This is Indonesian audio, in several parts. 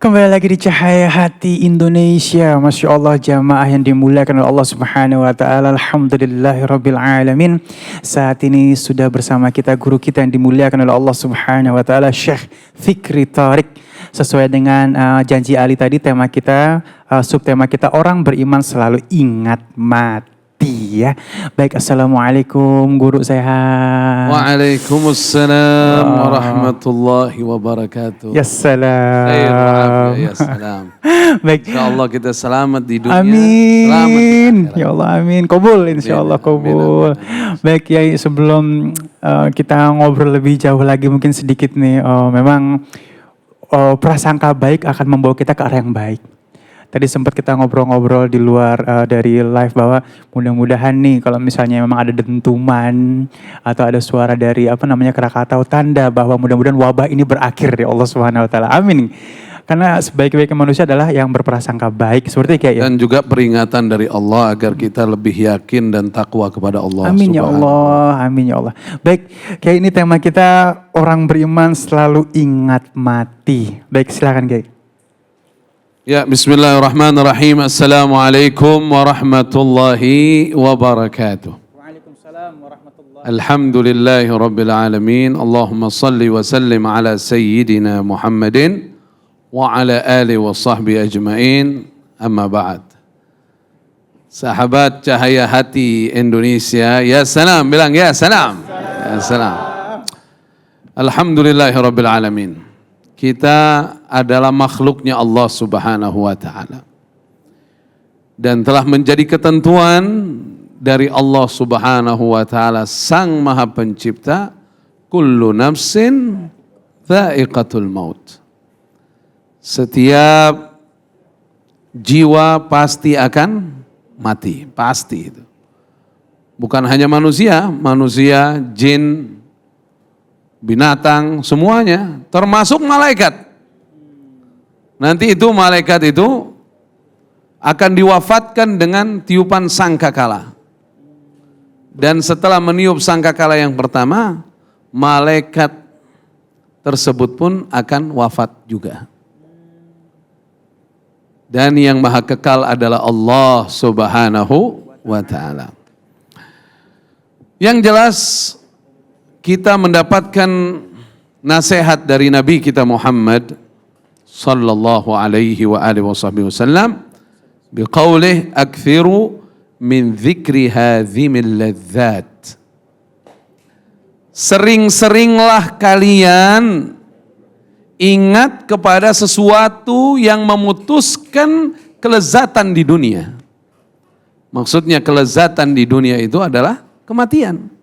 Kembali lagi di Cahaya Hati Indonesia. Masya Allah, jamaah yang dimuliakan oleh Allah Subhanahu wa Ta'ala. Alhamdulillahirabbil alamin. Saat ini sudah bersama kita guru kita yang dimuliakan oleh Allah Subhanahu wa Ta'ala, Syekh Fikri Thariq. Sesuai dengan janji Ali tadi, tema kita, subtema kita, orang beriman selalu ingat mati. Ya. Baik, assalamualaikum guru sehat. Waalaikumsalam warahmatullahi wabarakatuh. Ya salam. Ya salam. Baik. InsyaAllah kita selamat di dunia. Amin. Selamat di akhirat. Ya Allah, amin. Kabul, insyaallah kabul. Baik ya, sebelum kita ngobrol lebih jauh lagi mungkin sedikit nih, memang prasangka baik akan membawa kita ke arah yang baik. Tadi sempat kita ngobrol-ngobrol di luar dari live bahwa mudah-mudahan nih kalau misalnya memang ada dentuman atau ada suara dari Krakatau, tanda bahwa mudah-mudahan wabah ini berakhir ya Allah Subhanahu wa Ta'ala. Amin. Karena sebaik-baiknya manusia adalah yang berprasangka baik, seperti kayak ya. Dan juga peringatan dari Allah agar kita lebih yakin dan takwa kepada Allah. Amin ya Allah, amin ya Allah. Baik, kayak ini tema kita, orang beriman selalu ingat mati. Baik, silakan Kiai. Ya, bismillahirrahmanirrahim. Assalamualaikum warahmatullahi wabarakatuh. Waalaikumsalam warahmatullahi. Alhamdulillahi rabbil alamin. Allahumma salli wa sallim ala sayyidina Muhammadin wa ala alihi wa sahbihi ajma'in. Amma ba'd. Sahabat Cahaya Hati Indonesia, ya salam, bilang ya salam. Ya salam. Alhamdulillahi rabbil alamin. Kita adalah makhluknya Allah Subhanahu wa Ta'ala. Dan telah menjadi ketentuan dari Allah Subhanahu wa Ta'ala, Sang Maha Pencipta, kullu nafsin dha'iqatul maut. Setiap jiwa pasti akan mati, pasti itu. Bukan hanya manusia, jin, binatang, semuanya, termasuk malaikat. Nanti itu malaikat itu akan diwafatkan dengan tiupan sangkakala. Dan setelah meniup sangkakala yang pertama, malaikat tersebut pun akan wafat juga. Dan yang maha kekal adalah Allah Subhanahu wa Ta'ala. Yang jelas, kita mendapatkan nasihat dari Nabi kita Muhammad sallallahu alaihi wa alihi wasallam biqaulih akthiru min dzikri hadzimil ladzat. Sering-seringlah kalian ingat kepada sesuatu yang memutuskan kelezatan di dunia. Maksudnya kelezatan di dunia itu adalah kematian.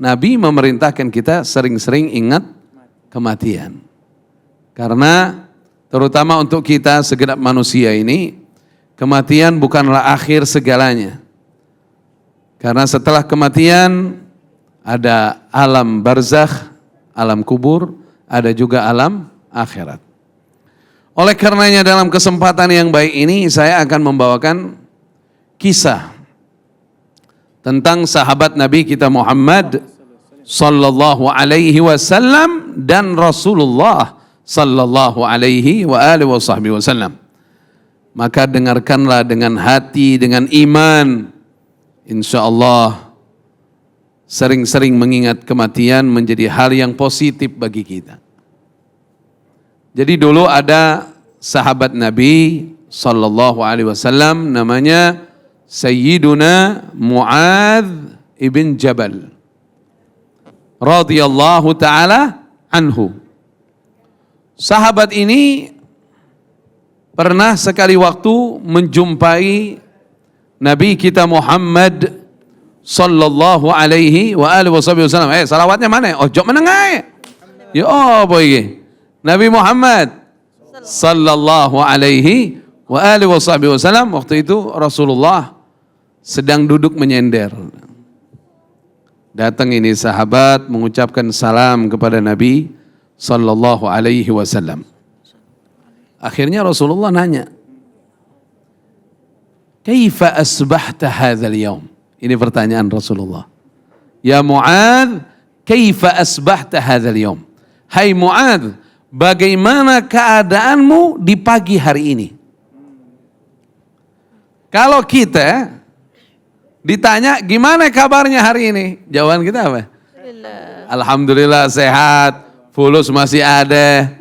Nabi memerintahkan kita sering-sering ingat kematian. Karena terutama untuk kita segenap manusia ini, kematian bukanlah akhir segalanya. Karena setelah kematian ada alam barzakh, alam kubur, ada juga alam akhirat. Oleh karenanya dalam kesempatan yang baik ini saya akan membawakan kisah tentang sahabat Nabi kita Muhammad sallallahu alaihi wasallam dan Rasulullah sallallahu alaihi wa alihi wasallam. Maka dengarkanlah dengan hati, dengan iman. Insyaallah sering-sering mengingat kematian menjadi hal yang positif bagi kita. Jadi dulu ada sahabat Nabi sallallahu alaihi wasallam namanya Sayyiduna Mu'adz ibn Jabal radhiyallahu ta'ala anhu. Sahabat ini pernah sekali waktu menjumpai Nabi kita Muhammad sallallahu alaihi wa alihi wasallam. Salawatnya mana? Ojo menengah. Ya apa iki? Nabi Muhammad sallallahu alaihi wa alihi wasallam, waktu itu Rasulullah sedang duduk menyender. Datang ini sahabat mengucapkan salam kepada Nabi sallallahu alaihi wasallam. Akhirnya Rasulullah nanya, "Kaifa asbahta hadzal yaum?" Ini pertanyaan Rasulullah. "Ya Mu'adz, kaifa asbahta hadzal yaum?" Hai Mu'adz, bagaimana keadaanmu di pagi hari ini? Kalau kita ditanya gimana kabarnya hari ini, jawaban kita apa? Alhamdulillah sehat, fulus masih ada.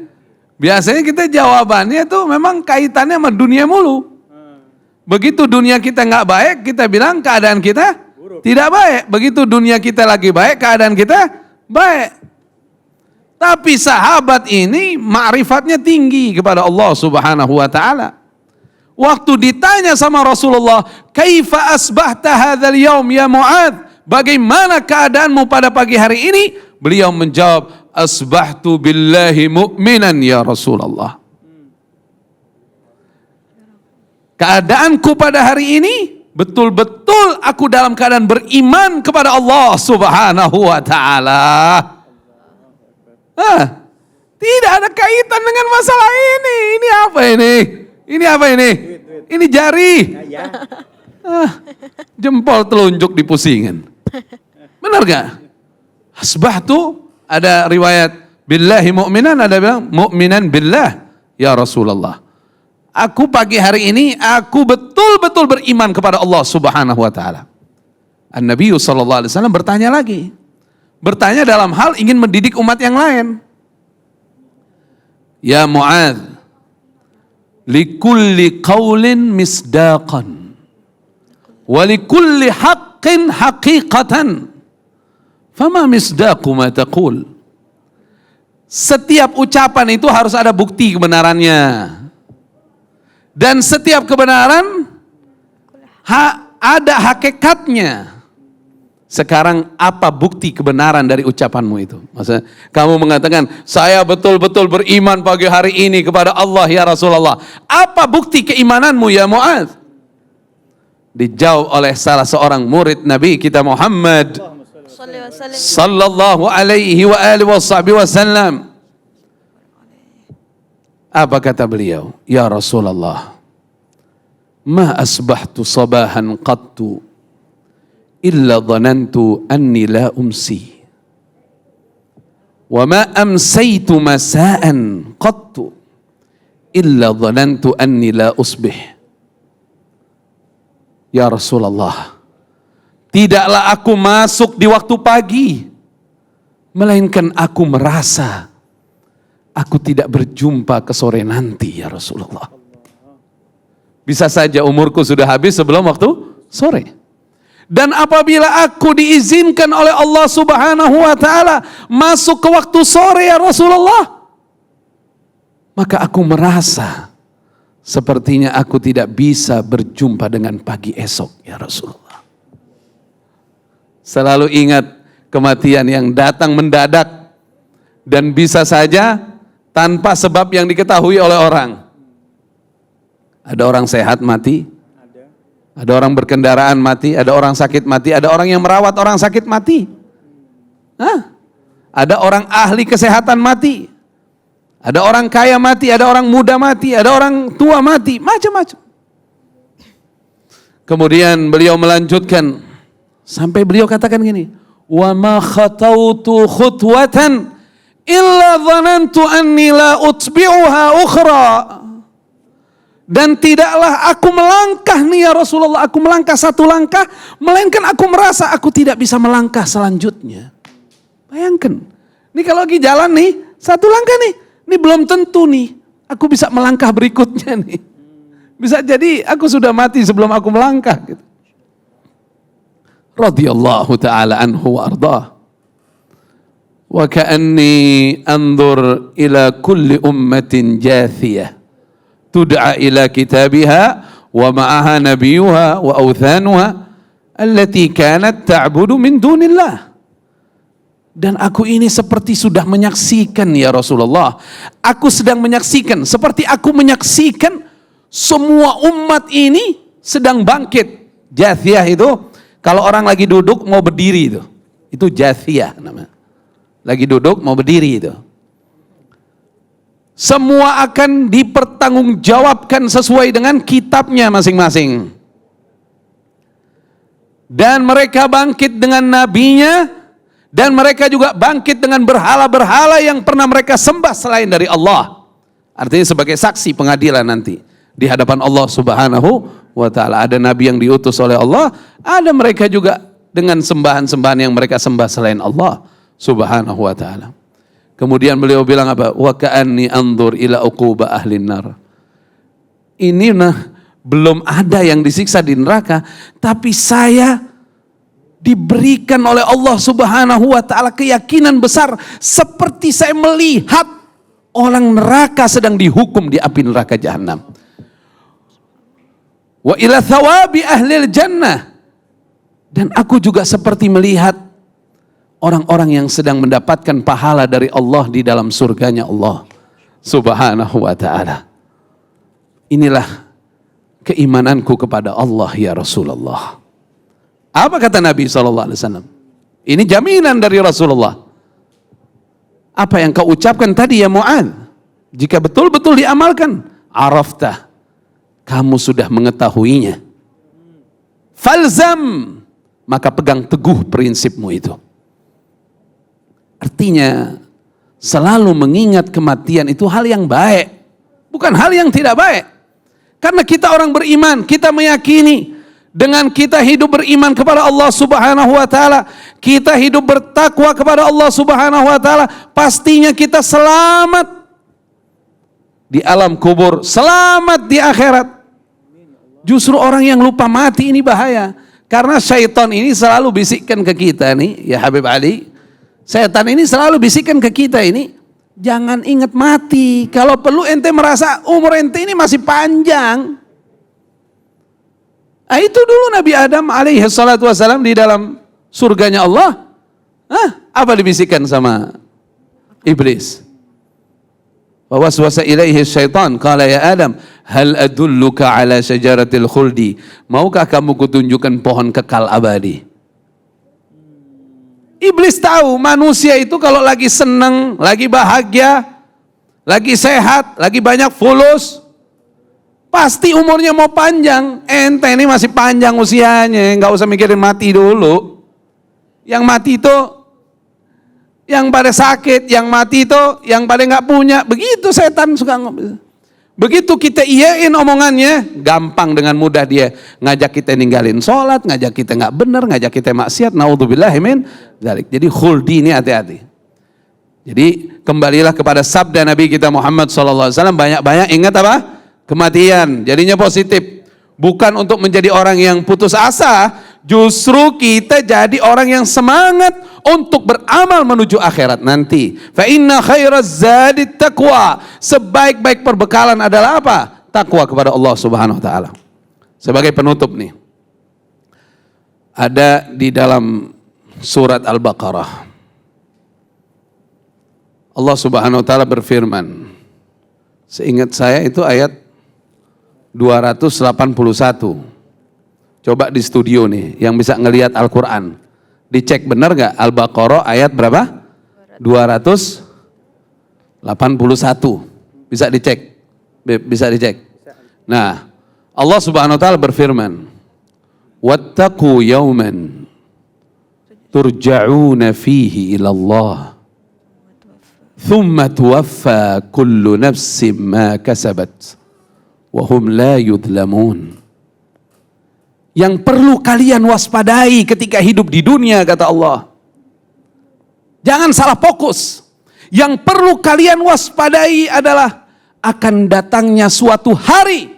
Biasanya kita jawabannya tuh memang kaitannya sama dunia mulu. Begitu dunia kita nggak baik, kita bilang keadaan kita tidak baik. Begitu dunia kita lagi baik, keadaan kita baik. Tapi sahabat ini ma'rifatnya tinggi kepada Allah Subhanahu wa taala. Waktu ditanya sama Rasulullah, "Kaifa asbahta hadzal yaum ya Mu'adz?" Bagaimana keadaanmu pada pagi hari ini? Beliau menjawab, "Asbahtu billahi mu'minan ya Rasulullah." Keadaanku pada hari ini betul-betul aku dalam keadaan beriman kepada Allah Subhanahu wa taala. Tidak ada kaitan dengan masalah ini. Ini apa ini? Ini apa ini? Ini jari. Jempol telunjuk dipusingin. Benar gak? Asbahtu, ada riwayat billahi mu'minan, ada bilang mu'minan billah ya Rasulullah. Aku pagi hari ini aku betul-betul beriman kepada Allah Subhanahu wa taala. An-Nabi sallallahu alaihi wasallam bertanya lagi. Bertanya dalam hal ingin mendidik umat yang lain. Ya Mu'adz, likulli qaulin misdaqan wa likulli haqqin haqiqatan. Fama misdaqu ma taqul. Setiap ucapan itu harus ada bukti kebenarannya. Dan setiap kebenaran ada hakikatnya. Sekarang apa bukti kebenaran dari ucapanmu itu? Maksudnya kamu mengatakan, saya betul-betul beriman pagi hari ini kepada Allah ya Rasulullah. Apa bukti keimananmu ya Mu'adz? Dijawab oleh salah seorang murid Nabi kita Muhammad sallallahu alaihi wa alihi wasallam. Apa kata beliau? Ya Rasulullah, ma asbahtu sabahan qattu illa dhanantu anni la umsi wa ma amsaytu masaan qattu illa dhanantu anni la usbih. Ya Rasulullah, tidaklah aku masuk di waktu pagi melainkan aku merasa aku tidak berjumpa ke sore nanti ya Rasulullah. Bisa saja umurku sudah habis sebelum waktu sore. Dan apabila aku diizinkan oleh Allah Subhanahu wa taala masuk ke waktu sore ya Rasulullah, maka aku merasa sepertinya aku tidak bisa berjumpa dengan pagi esok ya Rasulullah. Selalu ingat kematian yang datang mendadak dan bisa saja tanpa sebab yang diketahui oleh orang. Ada orang sehat mati, ada orang berkendaraan mati, ada orang sakit mati, ada orang yang merawat orang sakit mati. Ada orang ahli kesehatan mati, ada orang kaya mati, ada orang muda mati, ada orang tua mati, macam-macam. Kemudian beliau melanjutkan sampai beliau katakan gini, wa ma khatautu khutwatan illa dhanantu anni la utbi'uha ukhra. Dan tidaklah aku melangkah nih ya Rasulullah, aku melangkah satu langkah, melainkan aku merasa aku tidak bisa melangkah selanjutnya. Bayangkan, ini kalau lagi jalan nih, satu langkah nih, ini belum tentu nih, aku bisa melangkah berikutnya nih. Bisa jadi aku sudah mati sebelum aku melangkah. Gitu. Radhiyallahu ta'ala anhu wa ardhah. Wa ka'anni anzur ila kulli ummatin jathiyah tud'a ila kitabiha wa ma'aha nabiyuha wa awthanuha allati kanat ta'budu min dunillah. Dan aku ini seperti sudah menyaksikan ya Rasulullah. Aku sedang menyaksikan, seperti aku menyaksikan semua umat ini sedang bangkit. Jathiyah itu kalau orang lagi duduk mau berdiri itu jathiyah namanya. Lagi duduk mau berdiri itu. Semua akan dipertanggungjawabkan sesuai dengan kitabnya masing-masing. Dan mereka bangkit dengan nabinya Dan mereka juga bangkit dengan berhala-berhala yang pernah mereka sembah selain dari Allah. Artinya sebagai saksi pengadilan nanti di hadapan Allah Subhanahu wa taala. Ada nabi yang diutus oleh Allah, ada mereka juga dengan sembahan-sembahan yang mereka sembah selain Allah Subhanahu wa taala. Kemudian beliau bilang apa? Wa ka'anni anzur ila uquba ahlin nar. Ini belum ada yang disiksa di neraka, tapi saya diberikan oleh Allah Subhanahu wa taala keyakinan besar seperti saya melihat orang neraka sedang dihukum di api neraka jahanam. Wa ila thawabi ahlil jannah. Dan aku juga seperti melihat orang-orang yang sedang mendapatkan pahala dari Allah di dalam surganya Allah Subhanahu wa taala. Inilah keimananku kepada Allah ya Rasulullah. Apa kata Nabi SAW? Ini jaminan dari Rasulullah. Apa yang kau ucapkan tadi ya Mu'adz, jika betul-betul diamalkan, araftah, kamu sudah mengetahuinya. Falzam, maka pegang teguh prinsipmu itu. Artinya, selalu mengingat kematian itu hal yang baik, bukan hal yang tidak baik. Karena kita orang beriman, kita meyakini dengan kita hidup beriman kepada Allah Subhanahu wa taala, kita hidup bertakwa kepada Allah Subhanahu wa taala, pastinya kita selamat di alam kubur, selamat di akhirat. Justru orang yang lupa mati ini bahaya. Karena syaitan ini selalu bisikkan ke kita nih, ya Habib Ali. Setan ini selalu bisikkan ke kita ini, jangan ingat mati. Kalau perlu ente merasa umur ente ini masih panjang. Nah, itu dulu Nabi Adam alaihi salatu wassalam di dalam surganya Allah. Apa dibisikkan sama iblis? Wa waswasa ilaihi syaitan, qala ya Adam, hal adulluka ala syajaratil khuldi? Maukah kamu kutunjukkan pohon kekal abadi? Iblis tahu manusia itu kalau lagi senang, lagi bahagia, lagi sehat, lagi banyak fulus, pasti umurnya mau panjang. Ente ini masih panjang usianya, nggak usah mikirin mati dulu. Yang mati itu yang pada sakit, yang mati itu yang pada nggak punya. Begitu setan suka ngomong. Begitu kita iyain omongannya, gampang dengan mudah dia ngajak kita ninggalin sholat, ngajak kita nggak benar, ngajak kita maksiat. Naudzubillahi min dzalik. Jadi khuldi ini hati-hati. Jadi kembalilah kepada sabda Nabi kita Muhammad SAW, banyak-banyak ingat apa? Kematian. Jadinya positif. Bukan untuk menjadi orang yang putus asa, justru kita jadi orang yang semangat untuk beramal menuju akhirat nanti. Fa inna khairaz zadit taqwa. Sebaik-baik perbekalan adalah apa? Takwa kepada Allah Subhanahu wa taala. Sebagai penutup nih. Ada di dalam surat Al-Baqarah. Allah Subhanahu wa taala berfirman. Seingat saya itu ayat 281. Coba di studio nih, yang bisa ngelihat Al-Quran. Dicek benar gak Al-Baqarah ayat berapa? 281. Bisa dicek? Bisa dicek. Nah, Allah Subhanahu wa taala berfirman, "Wattaqu yawman turja'una fihi ila Allah. Thumma tuwaffa kullu nafsin ma kasabat. Wahum la yudlamun." Yang perlu kalian waspadai ketika hidup di dunia, kata Allah. Jangan salah fokus. Yang perlu kalian waspadai adalah akan datangnya suatu hari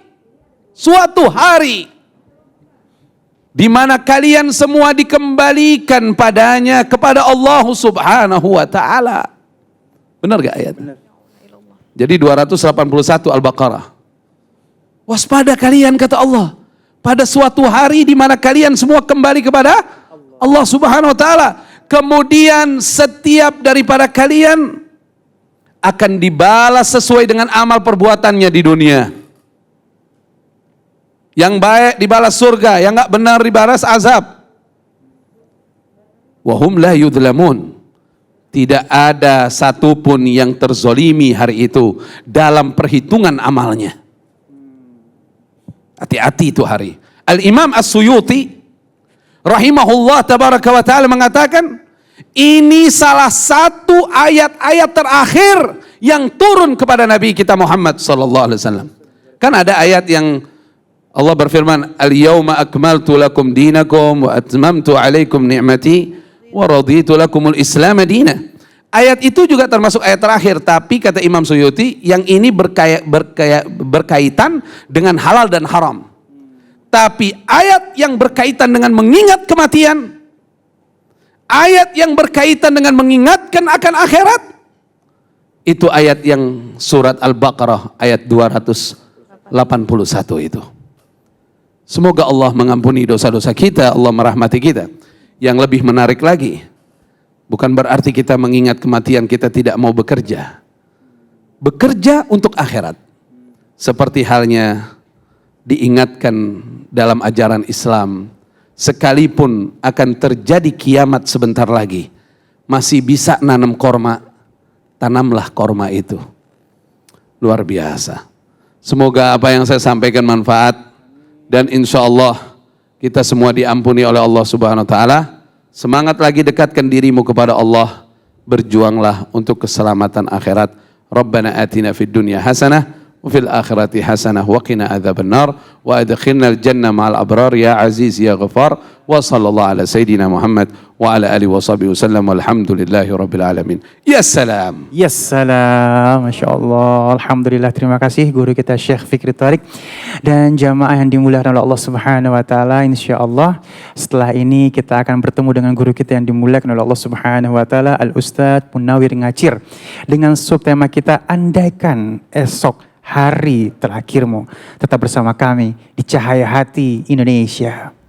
di mana kalian semua dikembalikan padanya kepada Allah Subhanahu wa taala. Benar gak ayatnya? Jadi 281 Al-Baqarah. Waspada kalian, kata Allah, pada suatu hari di mana kalian semua kembali kepada Allah Subhanahu wa taala. Kemudian setiap daripada kalian akan dibalas sesuai dengan amal perbuatannya di dunia. Yang baik dibalas surga, yang enggak benar dibalas azab. Wahum la yudlamun. Tidak ada satupun yang terzolimi hari itu dalam perhitungan amalnya. Hati-hati itu hari. Al-Imam As-Suyuti rahimahullah tabaraka wa ta'ala mengatakan, Ini salah satu ayat-ayat terakhir yang turun kepada Nabi kita Muhammad sallallahu alaihi wasallam. Kan ada ayat yang Allah berfirman, "Al-yauma akmaltu lakum dinakum wa atmamtu alaikum ni'mati wa raditu lakumul Islam madina." Ayat itu juga termasuk ayat terakhir, tapi kata Imam Suyuti, yang ini berkaitan dengan halal dan haram. Tapi ayat yang berkaitan dengan mengingat kematian, ayat yang berkaitan dengan mengingatkan akan akhirat, itu ayat yang surat Al-Baqarah ayat 281 itu. Semoga Allah mengampuni dosa-dosa kita, Allah merahmati kita. Yang lebih menarik lagi, bukan berarti kita mengingat kematian kita tidak mau bekerja. Bekerja untuk akhirat. Seperti halnya diingatkan dalam ajaran Islam, sekalipun akan terjadi kiamat sebentar lagi, masih bisa nanam korma, tanamlah korma itu. Luar biasa. Semoga apa yang saya sampaikan manfaat, dan insya Allah kita semua diampuni oleh Allah Subhanahu Wa Taala. Semangat lagi, dekatkan dirimu kepada Allah, berjuanglah untuk keselamatan akhirat. Rabbana atina fid dunya hasanah wa fil akhirati hasanah wa qina adzabannar wa adkhilnal jannah ma'al abrar ya aziz ya ghafar. Wa sallallahu ala sayyidina Muhammad wa ala alihi wa sahbihi wasallam walhamdulillahi rabbil alamin. Ya salam. Ya salam, Masya Allah. Alhamdulillah, terima kasih guru kita Syekh Fikri Thariq dan jamaah yang dimuliakan oleh Allah Subhanahu Wa Taala. Insya Allah setelah ini kita akan bertemu dengan guru kita yang dimuliakan oleh Allah Subhanahu Wa Taala, Al Ustadz Munawir Ngacir, dengan subtema kita, andaikan esok hari terakhirmu. Tetap bersama kami di Cahaya Hati Indonesia.